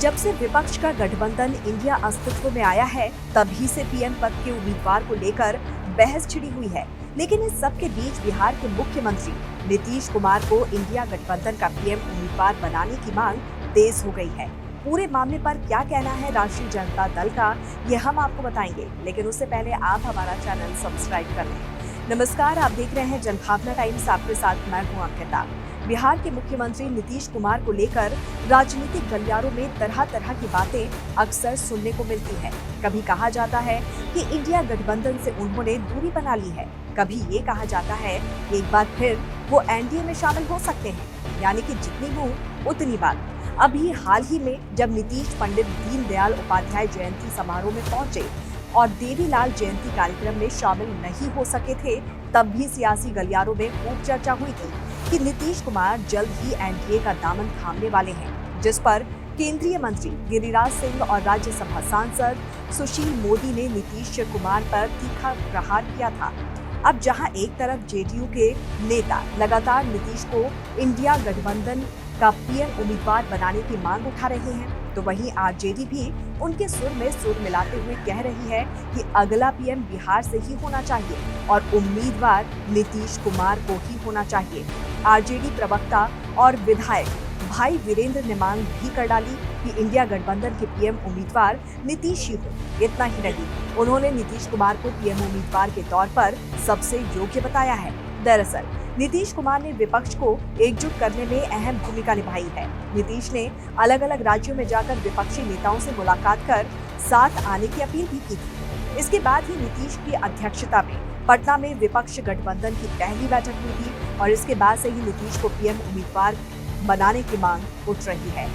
जब से विपक्ष का गठबंधन इंडिया अस्तित्व में आया है, तभी से पीएम पद के उम्मीदवार को लेकर बहस छिड़ी हुई है। लेकिन इस सब के बीच बिहार के मुख्यमंत्री नीतीश कुमार को इंडिया गठबंधन का पीएम उम्मीदवार बनाने की मांग तेज हो गई है। पूरे मामले पर क्या कहना है राष्ट्रीय जनता दल का, ये हम आपको बताएंगे। लेकिन उससे पहले आप हमारा चैनल सब्सक्राइब कर लें। नमस्कार, आप देख रहे हैं जनभावना टाइम्स। आपके साथ मैं हूं अंकिता। बिहार के मुख्यमंत्री नीतीश कुमार को लेकर राजनीतिक गलियारों में तरह तरह की बातें अक्सर सुनने को मिलती है। कभी कहा जाता है कि इंडिया गठबंधन से उन्होंने दूरी बना ली है, कभी ये कहा जाता है कि एक बार फिर वो एनडीए में शामिल हो सकते हैं, यानी कि जितनी मुंह उतनी बात। अभी हाल ही में जब नीतीश पंडित दीनदयाल उपाध्याय जयंती समारोह में पहुंचे और देवीलाल जयंती कार्यक्रम में शामिल नहीं हो सके थे, तब भी सियासी गलियारों में खूब चर्चा हुई थी कि नीतीश कुमार जल्द ही एनडीए का दामन थामने वाले हैं, जिस पर केंद्रीय मंत्री गिरिराज सिंह और राज्यसभा सांसद सुशील मोदी ने नीतीश कुमार पर तीखा प्रहार किया था। अब जहां एक तरफ जेडीयू के नेता लगातार नीतीश को इंडिया गठबंधन का पीएम उम्मीदवार बनाने की मांग उठा रहे हैं, तो वहीं आरजेडी भी उनके सुर में सुर मिलाते हुए कह रही है कि अगला पीएम बिहार से ही होना चाहिए और उम्मीदवार नीतीश कुमार को ही होना चाहिए। आरजेडी प्रवक्ता और विधायक भाई वीरेंद्र ने मांग भी कर डाली कि इंडिया गठबंधन के पीएम उम्मीदवार नीतीश ही हो। इतना ही नहीं, उन्होंने नीतीश कुमार को पीएम उम्मीदवार के तौर पर सबसे योग्य बताया है। दरअसल नीतीश कुमार ने विपक्ष को एकजुट करने में अहम भूमिका निभाई है। नीतीश ने अलग अलग राज्यों में जाकर विपक्षी नेताओं से मुलाकात कर साथ आने की अपील भी की थी। इसके बाद ही नीतीश की अध्यक्षता में पटना में विपक्ष गठबंधन की पहली बैठक हुई थी और इसके बाद से ही नीतीश को पीएम उम्मीदवार बनाने की मांग उठ रही है।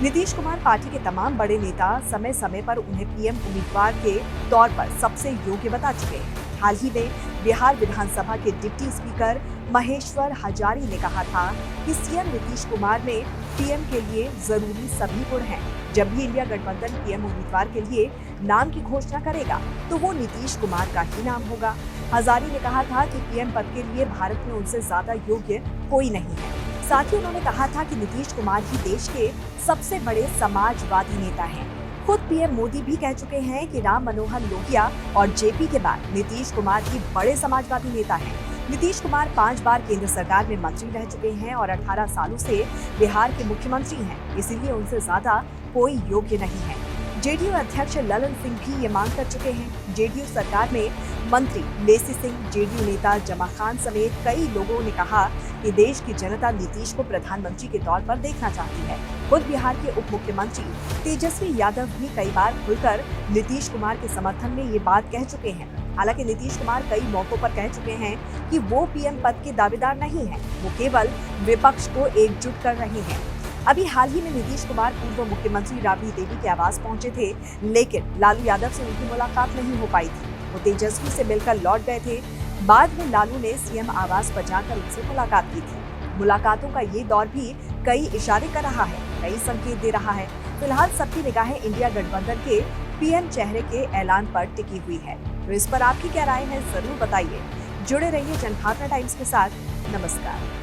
नीतीश कुमार पार्टी के तमाम बड़े नेता समय समय पर उन्हें पीएम उम्मीदवार के तौर पर सबसे योग्य बता चुके हैं। हाल ही में बिहार विधानसभा के डिप्टी स्पीकर महेश्वर हजारी ने कहा था कि सीएम नीतीश कुमार में पीएम के लिए जरूरी सभी गुण हैं। जब भी इंडिया गठबंधन पीएम उम्मीदवार के लिए नाम की घोषणा करेगा तो वो नीतीश कुमार का ही नाम होगा। हजारी ने कहा था कि पीएम पद के लिए भारत में उनसे ज्यादा योग्य कोई नहीं है। साथ ही उन्होंने कहा था कि नीतीश कुमार ही देश के सबसे बड़े समाजवादी नेता हैं। खुद पीएम मोदी भी कह चुके हैं कि राम मनोहर लोहिया और जेपी के बाद नीतीश कुमार ही बड़े समाजवादी नेता हैं। नीतीश कुमार 5 बार केंद्र सरकार में मंत्री रह चुके हैं और 18 सालों से बिहार के मुख्यमंत्री हैं, इसीलिए उनसे ज्यादा कोई योग्य नहीं है। जेडीयू अध्यक्ष ललन सिंह भी ये मांग कर चुके हैं। जेडीयू सरकार में मंत्री लेसी सिंह, जेडीयू नेता जमा खान समेत कई लोगों ने कहा कि देश की जनता नीतीश को प्रधानमंत्री के तौर पर देखना चाहती है। खुद बिहार के उप मुख्यमंत्री तेजस्वी यादव भी कई बार खुलकर नीतीश कुमार के समर्थन में ये बात कह चुके हैं। हालांकि नीतीश कुमार कई मौकों पर कह चुके हैं कि वो पीएम पद के दावेदार नहीं हैं, वो केवल विपक्ष को एकजुट कर रहे हैं। अभी हाल ही में नीतीश कुमार पूर्व मुख्यमंत्री राबड़ी देवी के आवास पहुंचे थे, लेकिन लालू यादव से उनकी मुलाकात नहीं हो पाई थी। वो तेजस्वी से मिलकर लौट गए थे। बाद में लालू ने सीएम आवास पर जाकर उनसे मुलाकात की थी। मुलाकातों का ये दौर भी कई इशारे कर रहा है, कई संकेत दे रहा है। फिलहाल सबकी निगाहें इंडिया गठबंधन के पीएम चेहरे के ऐलान पर टिकी हुई है। तो इस पर आपकी क्या राय है, जरूर बताइए। जुड़े रहिए जनभावना टाइम्स के साथ। नमस्कार।